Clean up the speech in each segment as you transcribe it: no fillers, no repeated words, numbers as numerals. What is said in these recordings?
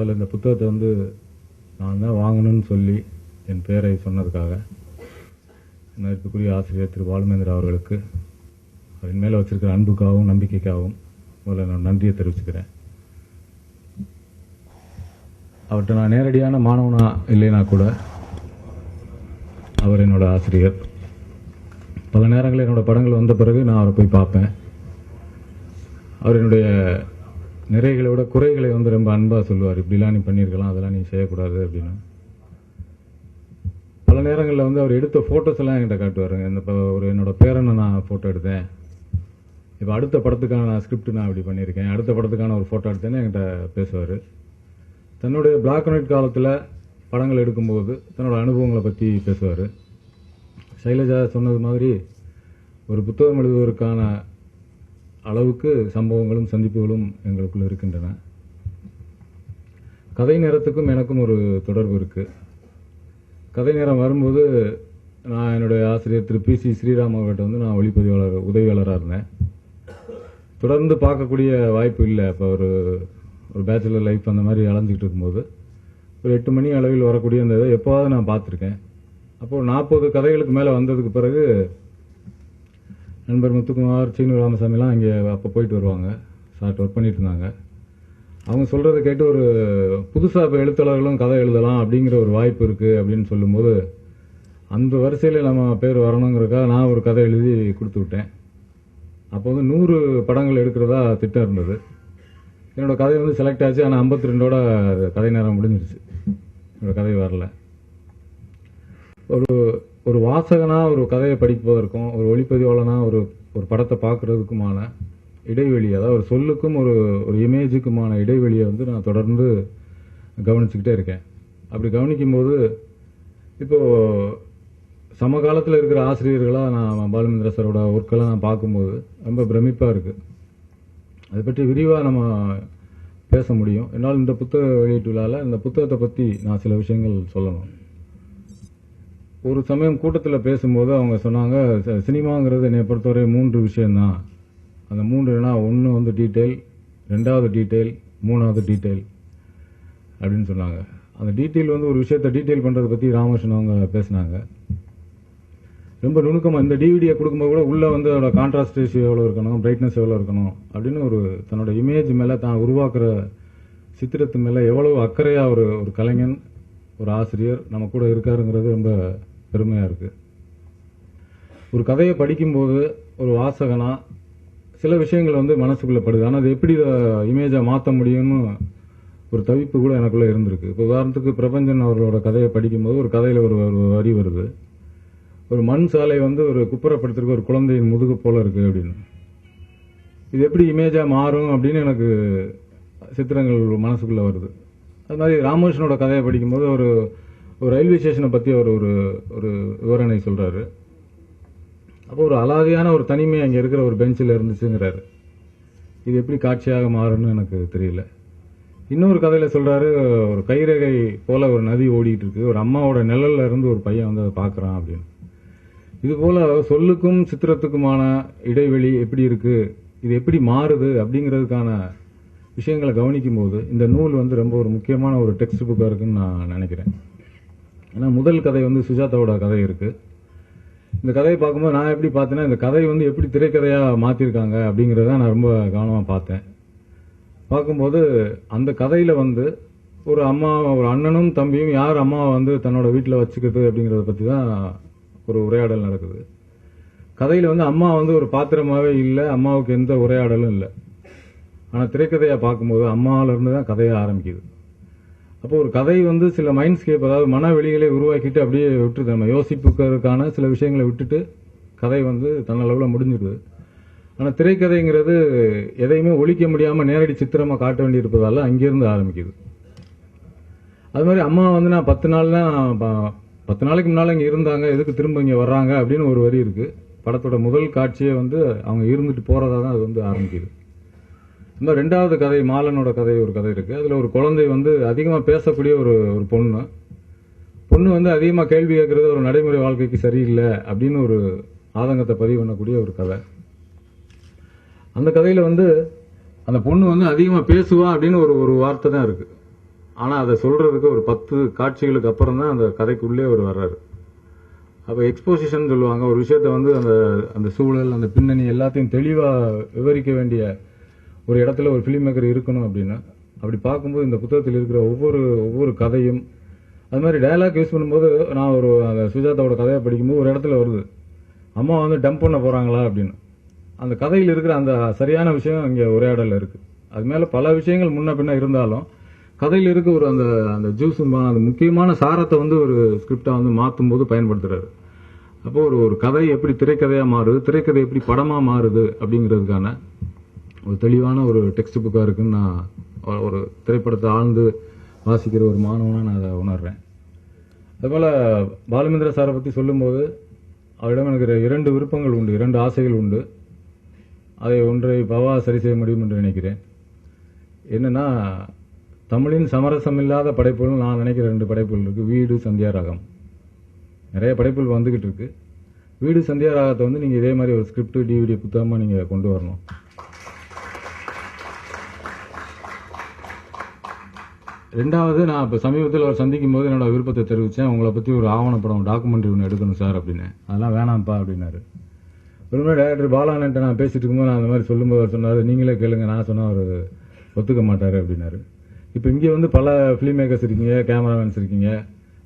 முதல்ல இந்த புத்தகத்தை வந்து நான் தான் வாங்கணும்னு சொல்லி என் பேரை சொன்னதுக்காக மதிப்புக்குரிய ஆசிரியர் திரு பாலுமேந்திரா அவர்களுக்கு அவரின் மேலே வச்சிருக்கிற அன்புக்காகவும் நம்பிக்கைக்காகவும் முதல்ல நான் நன்றியை தெரிவிச்சுக்கிறேன். அவர்கிட்ட நான் நேரடியான மாணவனா இல்லைனா கூட அவர் என்னோட ஆசிரியர். பல நேரங்களில் என்னோடய படங்கள் வந்த பிறகு நான் அவரை போய் பார்ப்பேன். அவர் என்னுடைய நிறைகளை விட குறைகளை வந்து ரொம்ப அன்பாக சொல்லுவார். இப்படிலாம் நீ பண்ணியிருக்கலாம், அதெல்லாம் நீ செய்யக்கூடாது அப்படின்னு. பல நேரங்களில் வந்து அவர் எடுத்த ஃபோட்டோஸ் எல்லாம் என்கிட்ட காட்டுவாருங்க. இந்த ஒரு என்னோடய பேரனை நான் ஃபோட்டோ எடுத்தேன், இப்போ அடுத்த படத்துக்கான நான் ஸ்கிரிப்ட் நான் இப்படி பண்ணியிருக்கேன், அடுத்த படத்துக்கான ஒரு ஃபோட்டோ எடுத்தேன்னு என்கிட்ட பேசுவார். தன்னுடைய பிளாக் அண்ட் ஒயிட் காலத்தில் படங்கள் எடுக்கும்போது தன்னோட அனுபவங்களை பற்றி பேசுவார். சைலஜா சொன்னது மாதிரி ஒரு புத்தகம் எழுதுவதற்கான அளவுக்கு சம்பவங்களும் சந்திப்புகளும் எங்களுக்குள்ள இருக்கின்றன. கதை நேரத்துக்கும் எனக்கும் ஒரு தொடர்பு இருக்குது. கதை நேரம் வரும்போது நான் என்னுடைய ஆசிரியர் திரு பி சி ஸ்ரீராம் அவர்கிட்ட வந்து நான் ஒளிப்பதிவாளர் உதவியாளராக இருந்தேன். தொடர்ந்து பார்க்கக்கூடிய வாய்ப்பு இல்லை. இப்போ ஒரு பேச்சுலர் லைஃப் அந்த மாதிரி அலைஞ்சிக்கிட்டு இருக்கும்போது ஒரு 8 மணி அளவில் வரக்கூடிய அந்த இதை எப்போவாவது நான் பார்த்துருக்கேன். அப்போது 40 கதைகளுக்கு மேலே வந்ததுக்கு பிறகு நண்பர் முத்துக்குமார், சீனு ராமசாமிலாம் இங்கே அப்போ போயிட்டு வருவாங்க, ஷார்ட் ஒர்க் பண்ணிட்டு இருந்தாங்க. அவங்க சொல்கிறத கேட்டு ஒரு புதுசாக இப்போ எழுத்தாளர்களும் கதை எழுதலாம் அப்படிங்கிற ஒரு வாய்ப்பு இருக்குது அப்படின்னு சொல்லும்போது அந்த வரிசையில் நம்ம பேர் வரணுங்கிறதுக்காக நான் ஒரு கதை எழுதி கொடுத்து விட்டேன். அப்போ வந்து 100 படங்கள் எடுக்கிறதா திட்டம் இருந்தது. என்னோடய கதை வந்து செலக்ட் ஆச்சு. ஆனால் 52ஓட கதை நேரம் முடிஞ்சிருச்சு, என்னோடய கதை வரல. ஒரு வாசகனாக ஒரு கதையை படிப்பதற்கும் ஒரு ஒளிப்பதிவாளனாக ஒரு படத்தை பார்க்குறதுக்குமான இடைவெளி, அதாவது ஒரு சொல்லுக்கும் ஒரு இமேஜுக்குமான இடைவெளியை வந்து நான் தொடர்ந்து கவனிச்சுக்கிட்டே இருக்கேன். அப்படி கவனிக்கும்போது இப்போது சமகாலத்தில் இருக்கிற ஆசிரியர்களாக நான் பாலுமேந்திரா சாரோட ஒர்க்கெல்லாம் நான் பார்க்கும்போது ரொம்ப பிரமிப்பாக இருக்குது. அதை பற்றி விரிவாக நம்ம பேச முடியும். என்னால் இந்த புத்தக வெளியீட்டு விழாவில் இந்த புத்தகத்தை பற்றி நான் சில விஷயங்கள் சொல்லணும். ஒரு சமயம் கூட்டத்தில் பேசும்போது அவங்க சொன்னாங்க, சினிமாங்கிறது என்னை பொறுத்தவரை 3 விஷயம்தான். அந்த 3னா ஒன்று வந்து டீட்டெயில், 2வது டீட்டெயில், 3வது டீட்டெயில் அப்படின்னு சொன்னாங்க. அந்த டீட்டெயில் வந்து ஒரு விஷயத்தை டீட்டெயில் பண்ணுறதை பற்றி ராமகிருஷ்ணன் அவங்க பேசினாங்க. ரொம்ப நுணுக்கமாக இந்த டிவிடியை கொடுக்கும்போது கூட உள்ளே வந்து அதோட கான்ட்ராஸ்ட் ரேஷியோ எவ்வளோ இருக்கணும், பிரைட்னஸ் எவ்வளோ இருக்கணும் அப்படின்னு தன்னோட இமேஜ் மேலே தான் உருவாக்குற சித்திரத்து மேலே எவ்வளோ அக்கறையாக ஒரு கலைஞன், ஒரு ஆசிரியர் நம்ம கூட இருக்காருங்கிறது ரொம்ப பெருமையாக இருக்குது. ஒரு கதையை படிக்கும்போது ஒரு வாசகனாக சில விஷயங்கள் வந்து மனசுக்குள்ளே படுது. ஆனால் அது எப்படி இமேஜை மாற்ற முடியும்னு ஒரு தவிப்பு கூட எனக்குள்ளே இருந்திருக்கு. இப்போ உதாரணத்துக்கு பிரபஞ்சன் அவர்களோட கதையை படிக்கும்போது ஒரு கதையில் ஒரு வரி வருது, ஒரு மண் சாலை வந்து ஒரு குப்புறப்படுத்திருக்க ஒரு குழந்தையின் முதுகு போல இருக்குது அப்படின்னு. இது எப்படி இமேஜாக மாறும் அப்படின்னு எனக்கு சித்திரங்கள் மனசுக்குள்ளே வருது. அது மாதிரி ராமகிருஷ்ணனோட கதையை படிக்கும்போது ஒரு ரயில்வே ஸ்டேஷனை பற்றி ஒரு விவரணை சொல்கிறாரு. அப்போ ஒரு அலாதியான ஒரு தனிமை அங்கே இருக்கிற ஒரு பெஞ்சில் இருந்துச்சுங்கிறாரு. இது எப்படி காட்சியாக மாறும்னு எனக்கு தெரியல. இன்னொரு கதையில் சொல்கிறாரு, ஒரு கைரேகை போல் ஒரு நதி ஓடிட்டு இருக்கு, ஒரு அம்மாவோட நிழல்ல இருந்து ஒரு பையன் வந்து அதை பார்க்குறான் அப்படின்னு. இதுபோல் சொல்லுக்கும் சித்திரத்துக்குமான இடைவெளி எப்படி இருக்குது, இது எப்படி மாறுது அப்படிங்கிறதுக்கான விஷயங்களை கவனிக்கும் போது இந்த நூல் வந்து ரொம்ப ஒரு முக்கியமான ஒரு டெக்ஸ்ட் புக்காக இருக்குன்னு நான் நினைக்கிறேன். ஏன்னா முதல் கதை வந்து சுஜாதாவோட கதை இருக்குது. இந்த கதையை பார்க்கும்போது நான் எப்படி பார்த்தேன்னா, இந்த கதை வந்து எப்படி திரைக்கதையாக மாற்றிருக்காங்க அப்படிங்கிறத நான் ரொம்ப கவனமாக பார்த்தேன். பார்க்கும்போது அந்த கதையில் வந்து ஒரு அம்மா, ஒரு அண்ணனும் தம்பியும் யார் அம்மாவை வந்து தன்னோட வீட்டில் வச்சுக்கிறது அப்படிங்கிறத பற்றி தான் ஒரு உரையாடல் நடக்குது. கதையில் வந்து அம்மா வந்து ஒரு பாத்திரமாகவே இல்லை, அம்மாவுக்கு எந்த உரையாடலும் இல்லை. ஆனால் திரைக்கதையை பார்க்கும்போது அம்மாவிலேருந்து தான் கதையை ஆரம்பிக்குது. அப்போ ஒரு கதை வந்து சில மைண்ட்ஸ்கேப், அதாவது மனவெளிகளை உருவாக்கிட்டு அப்படியே விட்டுருது. நம்ம யோசிப்புக்கிறதுக்கான சில விஷயங்களை விட்டுட்டு கதை வந்து தன்னளவில் முடிஞ்சிடுது. ஆனால் திரைக்கதைங்கிறது எதையுமே ஒழிக்க முடியாமல் நேரடி சித்திரமாக காட்ட வேண்டியிருப்பதால் அங்கேருந்து ஆரம்பிக்குது. அது மாதிரி அம்மா வந்து நான் 10 நாளைக்கு முன்னால் இங்கே இருந்தாங்க, எதுக்கு திரும்ப இங்கே வர்றாங்க அப்படின்னு ஒரு வரி இருக்குது. படத்தோட முதல் காட்சியே வந்து அவங்க இருந்துட்டு போகிறதா தான் அது வந்து ஆரம்பிக்குது. இந்த 2வது கதை மாலனோட கதை ஒரு கதை இருக்குது. அதில் ஒரு குழந்தை வந்து அதிகமாக பேசக்கூடிய ஒரு பொண்ணு வந்து அதிகமாக கேள்வி கேட்குறது ஒரு நடைமுறை வாழ்க்கைக்கு சரியில்லை அப்படின்னு ஒரு ஆதங்கத்தை பதிவு பண்ணக்கூடிய ஒரு கதை. அந்த கதையில் வந்து அந்த பொண்ணு வந்து அதிகமாக பேசுவா அப்படின்னு ஒரு வார்த்தை தான் இருக்குது. ஆனால் அதை சொல்கிறதுக்கு ஒரு 10 காட்சிகளுக்கு அப்புறம் தான் அந்த கதைக்குள்ளே அவர் வர்றாரு. அப்போ எக்ஸ்போசிஷன் சொல்லுவாங்க. ஒரு விஷயத்த வந்து அந்த அந்த சூழல், அந்த பின்னணி எல்லாத்தையும் தெளிவாக விவரிக்க வேண்டிய ஒரு இடத்துல ஒரு ஃபிலிம் மேக்கர் இருக்கணும் அப்படின்னா, அப்படி பார்க்கும்போது இந்த புத்தகத்தில் இருக்கிற ஒவ்வொரு கதையும், அது மாதிரி டயலாக் யூஸ் பண்ணும்போது நான் அந்த சுஜாதாவோட கதையை படிக்கும்போது ஒரு இடத்துல வருது, அம்மா வந்து டம்ப் பண்ண போகிறாங்களா அப்படின்னு. அந்த கதையில் இருக்கிற அந்த சரியான விஷயம் இங்கே உரையாடலில் இருக்குது. அது மேலே பல விஷயங்கள் முன்ன பின்ன இருந்தாலும் கதையில் இருக்க அந்த அந்த ஜூஸுமா அந்த முக்கியமான சாரத்தை வந்து ஒரு ஸ்கிரிப்டாக வந்து மாற்றும் போது பயன்படுத்துறாரு. அப்போ ஒரு கதை எப்படி திரைக்கதையாக மாறுது, திரைக்கதை எப்படி படமாக மாறுது அப்படிங்கிறதுக்கான ஒரு தெளிவான ஒரு டெக்ஸ்ட் புக்காக இருக்குன்னு நான் ஒரு திரைப்படத்தை ஆழ்ந்து வாசிக்கிற ஒரு மாணவனாக நான் அதை உணர்றேன். அதுபோல் பாலுமேந்திர சாரை பற்றி சொல்லும்போது அவரிடம் எனக்கு 2 விருப்பங்கள் உண்டு, 2 ஆசைகள் உண்டு. அதை ஒன்றை பவா சரி செய்ய முடியும் என்று நினைக்கிறேன். என்னன்னா, தமிழின் சமரசமில்லாத படைப்புகள் நான் நினைக்கிற 2 படைப்புகள் இருக்கு. வீடு, சந்தியா ராகம். நிறைய படைப்புகள் வந்துகிட்டு இருக்கு. வீடு, சந்தியா ராகத்தை வந்து நீங்க இதே மாதிரி ஒரு ஸ்கிரிப்ட் டிவிடி புத்தகமா நீங்க கொண்டு வரணும். ரெண்டாவது, நான் இப்போ சமீபத்தில் அவர் சந்திக்கும் போது என்னோட விருப்பத்தை தெரிவித்தேன். உங்களை பற்றி ஒரு ஆவணப்படம் டாக்குமெண்ட்ரி ஒன்று எடுக்கணும் சார் அப்படின்னு. அதெல்லாம் வேணாம்ப்பா அப்படின்னாரு. ஒருமுறை டைரக்டர் பாலானன்ட்ட நான் பேசிட்டு இருக்கும்போது நான் அந்த மாதிரி சொல்லும்போது அவர் சொன்னார், நீங்களே கேளுங்க, நான் சொன்னால் அவர் ஒத்துக்க மாட்டார் அப்படின்னாரு. இப்போ இங்கே வந்து பல ஃபிலிம் மேக்கர்ஸ் இருக்கீங்க, கேமராமேன்ஸ் இருக்கீங்க,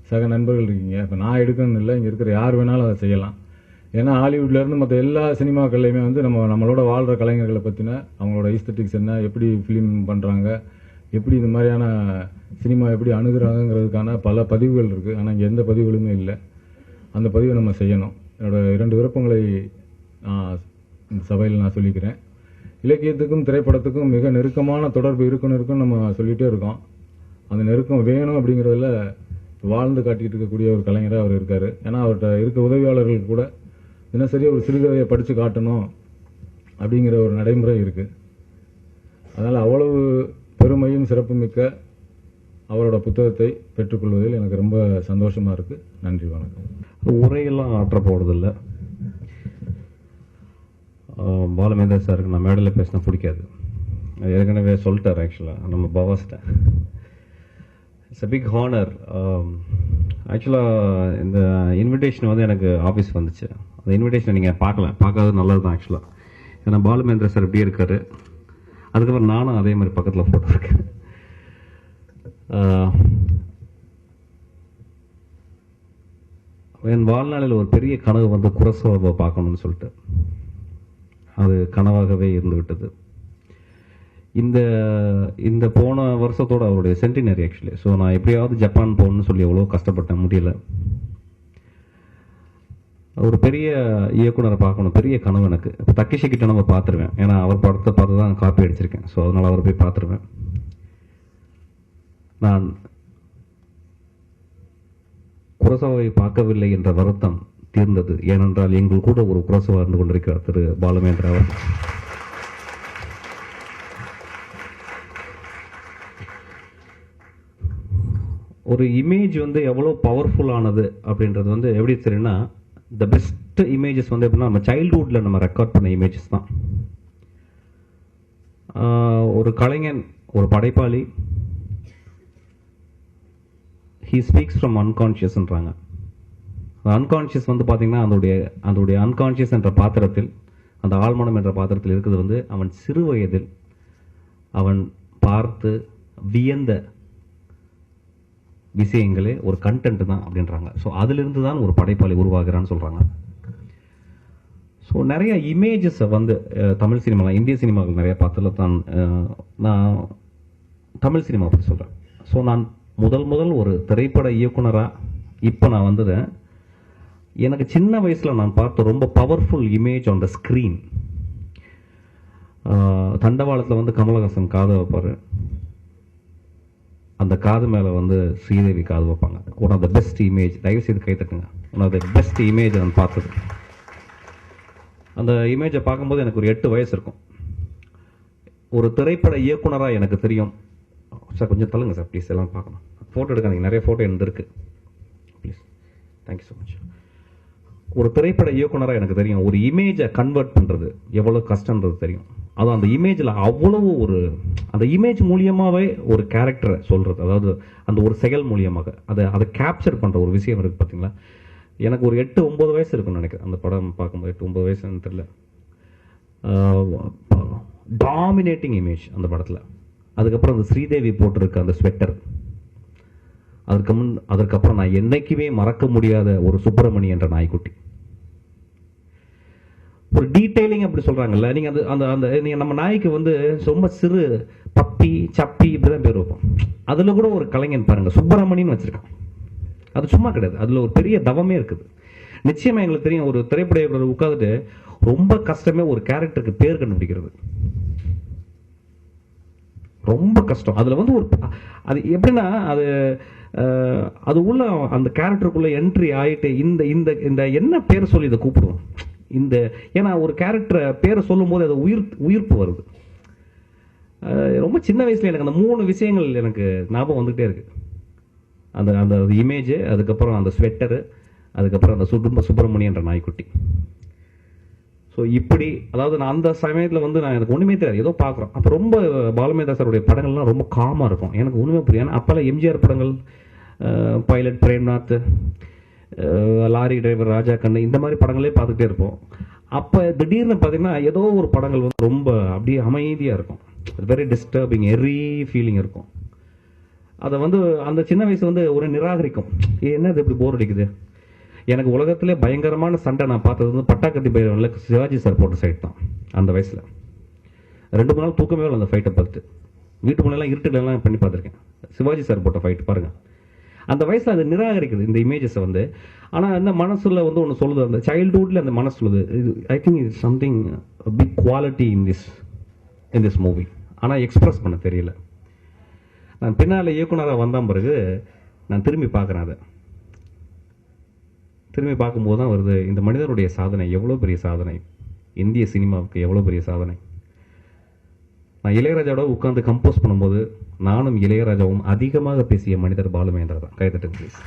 சக நண்பர்கள் இருக்கீங்க. இப்போ நான் எடுக்கணும்னு இல்லை, இங்கே இருக்கிற யார் வேணாலும் அதை செய்யலாம். ஏன்னா ஹாலிவுட்லேருந்து மற்ற எல்லா சினிமாக்கள்லையுமே வந்து நம்மளோட வாழ்கிற கலைஞர்களை பற்றின அவங்களோட ஈஸ்தட்டிக்ஸ் என்ன, எப்படி ஃபிலிம் பண்ணுறாங்க, எப்படி இந்த மாதிரியான சினிமா எப்படி அணுகுறாங்கிறதுக்கான பல பதிவுகள் இருக்குது. ஆனால் இங்கே எந்த பதிவுகளுமே இல்லை. அந்த பதிவை நம்ம செய்யணும். என்னோட 2 விருப்பங்களை இந்த சபையில் நான் சொல்லிக்கிறேன். இலக்கியத்துக்கும் திரைப்படத்துக்கும் மிக நெருக்கமான தொடர்பு இருக்குன்னு நம்ம சொல்லிகிட்டே இருக்கோம். அந்த நெருக்கம் வேணும் அப்படிங்கிறதுல வாழ்ந்து காட்டிகிட்டு இருக்கக்கூடிய ஒரு கலைஞராக அவர் இருக்கார். ஏன்னா அவர்கிட்ட இருக்க உதவியாளர்கள் கூட தினசரி ஒரு சிறுகதையை படித்து காட்டணும் அப்படிங்கிற ஒரு நடைமுறை இருக்குது. அதனால் அவ்வளவு பெருமையும் சிறப்புமிக்க அவரோட புத்தகத்தை பெற்றுக்கொள்வதில் எனக்கு ரொம்ப சந்தோஷமாக இருக்குது. நன்றி, வணக்கம். உரையெல்லாம் ஆற்ற போகிறதில்ல. பாலுமேந்திர சாருக்கு நான் மேடையில் பேசினா பிடிக்காது. ஏற்கனவே சொல்லிட்டார். ஆக்சுவலாக நம்ம பவாஸ்ட்டேன். It's a big honour. ஆக்சுவலாக இந்த இன்விடேஷன் வந்து எனக்கு ஆஃபீஸ் வந்துச்சு. அந்த இன்விடேஷனை நீங்கள் பார்க்காதது நல்லது தான் ஆக்சுவலாக. ஏன்னா பாலுமேந்திர சார் இப்படியே இருக்கார். அதுக்கப்புறம் நானும் அதே மாதிரி பக்கத்தில் ஃபோட்டோ இருக்கேன். என் வாழ்நாளில் ஒரு பெரிய கனவு வந்து குரசோவை பார்க்கணும்னு சொல்லிட்டு அது கனவாகவே இருந்து விட்டது. இந்த போன வருஷத்தோட அவருடைய சென்டினரி ஆக்சுவலி. ஸோ நான் எப்படியாவது ஜப்பான் போகணும்னு சொல்லி எவ்வளோ கஷ்டப்பட்டேன், முடியல. ஒரு பெரிய இயக்குனரை பார்க்கணும், பெரிய கனவு எனக்கு. இப்போ தக்கேஷி கிட்ட நம்ம பார்த்துருவேன். ஏன்னா அவர் படத்தை பார்த்து தான் காப்பி அடிச்சிருக்கேன். ஸோ அதனால் அவரை போய் பார்த்துருவேன். நான் குரசோவை பார்க்கவில்லை என்ற வருத்தம் தீர்ந்தது. ஏனென்றால் எங்கள் கூட ஒரு குரசோவா இருந்து கொண்டிருக்கிறார் திரு பாலுமேந்திரா அவர். ஒரு இமேஜ் வந்து எவ்வளோ பவர்ஃபுல்லானது அப்படின்றது வந்து எப்படி தெரியும்னா, த பெஸ்ட் இமேஜஸ் வந்து எப்படின்னா நம்ம சைல்ட்ஹுட்டில் நம்ம ரெக்கார்ட் பண்ண இமேஜஸ் தான். ஒரு கலைஞன், ஒரு படைப்பாளி, ஹீ ஸ்பீக்ஸ் ஃப்ரம் அன்கான்ஷியஸ்ன்றாங்க. அன்கான்ஷியஸ் வந்து பார்த்தீங்கன்னா அதோடைய அன்கான்ஷியஸ் என்ற பாத்திரத்தில், அந்த ஆழ்மனம் என்ற பாத்திரத்தில் இருக்கிறது வந்து அவன் சிறு வயதில் அவன் பார்த்து வியந்த விஷயங்களே ஒரு கண்டென்ட் தான் அப்படின்றாங்க. ஸோ அதிலிருந்து தான் ஒரு படைப்பாளி உருவாகிறான்னு சொல்கிறாங்க. ஸோ நிறைய இமேஜஸை வந்து தமிழ் சினிமாவில், இந்திய சினிமாவில் நிறைய பார்த்ததில்ல தான். நான் தமிழ் சினிமா பற்றி சொல்கிறேன். ஸோ நான் முதல் ஒரு திரைப்பட இயக்குனராக இப்போ நான் வந்ததேன். எனக்கு சின்ன வயசில் நான் பார்த்த ரொம்ப powerful image on the screen, தண்டவாளத்தில் வந்து கமலஹாசன் காது வைப்பார். அந்த காது மேலே வந்து ஸ்ரீதேவி காது வைப்பாங்க. One of the best image. தயவுசெய்து கை தட்டுங்க. One of the best image நான் பார்த்தது. அந்த இமேஜை பார்க்கும்போது எனக்கு ஒரு 8 வயசு இருக்கும். ஒரு திரைப்பட இயக்குனராக எனக்கு தெரியும். சார் கொஞ்சம் தள்ளுங்க சார் ப்ளீஸ், எல்லாம் பார்க்கணும். ஃபோட்டோ எடுக்காதீங்க, நிறைய ஃபோட்டோ இருந்திருக்கு ப்ளீஸ். Thank you so much. ஒரு திரைப்பட இயக்குனராக எனக்கு தெரியும் ஒரு இமேஜை கன்வெர்ட் பண்ணுறது எவ்வளோ கஷ்டன்றது தெரியும். அதுவும் அந்த இமேஜில் அவ்வளவு ஒரு அந்த இமேஜ் மூலியமாகவே ஒரு கேரக்டரை சொல்கிறது, அதாவது அந்த ஒரு செயல் மூலியமாக அதை கேப்சர் பண்ணுற ஒரு விஷயம் இருக்குது பார்த்தீங்களா. எனக்கு ஒரு 8-9 வயசு இருக்குன்னு நினைக்கிறேன் அந்த படம் பார்க்கும்போது. 8-9 வயசுன்னு தெரியல. டாமினேட்டிங் இமேஜ் அந்த படத்தில். அதுக்கப்புறம் அந்த ஸ்ரீதேவி போட்டிருக்க அந்த ஸ்வெட்டர், அதற்கப்புறம் நான் என்னைக்குமே மறக்க முடியாத ஒரு சுப்பிரமணி என்ற நாய்க்குட்டி. ஒரு டீடைலிங் அப்படி சொல்றாங்கல்ல, நீங்க அந்த அந்த நீங்க நம்ம நாய்க்கு வந்து ரொம்ப சிறு பப்பி சப்பி இப்படிதான் பேர் வைப்போம். அதுல கூட ஒரு கலைஞன் பாருங்க சுப்பிரமணின்னு வச்சிருக்கான். அது சும்மா கிடையாது, அதுல ஒரு பெரிய தவமே இருக்குது. நிச்சயமா எங்களுக்கு தெரியும், ஒரு திரைப்பட இயக்குனர் உட்காந்துட்டு ரொம்ப கஷ்டமே ஒரு கேரக்டருக்கு பேர் கண்டுபிடிக்கிறது, ரொம்ப கஷ்டம். அதுல வந்து ஒரு அது எப்படின்னா அது உள்ள அந்த கேரக்டருக்குள்ள என்ட்ரி ஆயிட்டு இந்த இந்த இந்த என்ன பேரை சொல்லி இதை கூப்பிடுவோம் இந்த, ஏன்னா ஒரு கேரக்டரை பேரை சொல்லும் போது அது உயிர்ப்பு வருது. ரொம்ப சின்ன வயசுல எனக்கு அந்த 3 விஷயங்கள் எனக்கு ஞாபகம் வந்துகிட்டே இருக்கு. அந்த அந்த இமேஜ், அதுக்கப்புறம் அந்த ஸ்வெட்டரு, அதுக்கப்புறம் அந்த சுப்பிரமணியன் என்ற நாய்க்குட்டி. ஸோ இப்படி, அதாவது நான் அந்த சமயத்தில் வந்து எனக்கு ஒன்றுமே தெரியாது, ஏதோ பார்க்குறோம். அப்போ ரொம்ப பாலுமேதாசருடைய படங்கள்லாம் ரொம்ப காமாக இருக்கும், எனக்கு ஒன்றுமே புரியும். ஏன்னா அப்போல்லாம் எம்ஜிஆர் படங்கள், பைலட் பிரேம்நாத், லாரி டிரைவர் ராஜா கண்ணு, இந்த மாதிரி படங்களே பார்த்துட்டே இருப்போம். அப்போ திடீர்னு பார்த்தீங்கன்னா ஏதோ ஒரு படங்கள் வந்து ரொம்ப அப்படியே அமைதியாக இருக்கும், வெரி டிஸ்டர்பிங் எரி ஃபீலிங் இருக்கும். அதை வந்து அந்த சின்ன வயசு வந்து ஒரு நிராகரிக்கும், என்ன இது இப்படி போர் அடிக்குது. எனக்கு உலகத்திலே பயங்கரமான சண்டை நான் பார்த்தது வந்து பட்டாக்கத்தி பைரவன்ல சிவாஜி சார் போட்ட சைட் தான். அந்த வயசில் 2-3 நாள் தூக்கமே இல்லை அந்த ஃபைட்டை பார்த்துட்டு. வீட்டு முன்னெல்லாம் இருட்டுகளெல்லாம் பண்ணி பார்த்துருக்கேன். சிவாஜி சார் போட்ட ஃபைட் பாருங்கள். அந்த வயசில் அது நிராகரிக்குது இந்த இமேஜஸை வந்து. ஆனால் அந்த மனசுல வந்து ஒன்று சொல்லுது, அந்த சைல்டுஹுட்ல அந்த மனசு சொல்லுது, I think it's something big quality in this movie. ஆனால் எக்ஸ்பிரஸ் பண்ண தெரியல. நான் பின்னால் இயக்குனராக வந்த பிறகு நான் திரும்பி பார்க்குறேன். அதை திரும்பி பார்க்கும்போது தான் வருது, இந்த மனிதனுடைய சாதனை எவ்வளோ பெரிய சாதனை, இந்திய சினிமாவுக்கு எவ்வளோ பெரிய சாதனை. நான் இளையராஜாவோட உட்காந்து கம்போஸ் பண்ணும்போது நானும் இளையராஜாவும் அதிகமாக பேசிய மனிதர் பாலுமகேந்திரா தான். கைதட்டுங்க ப்ளீஸ்.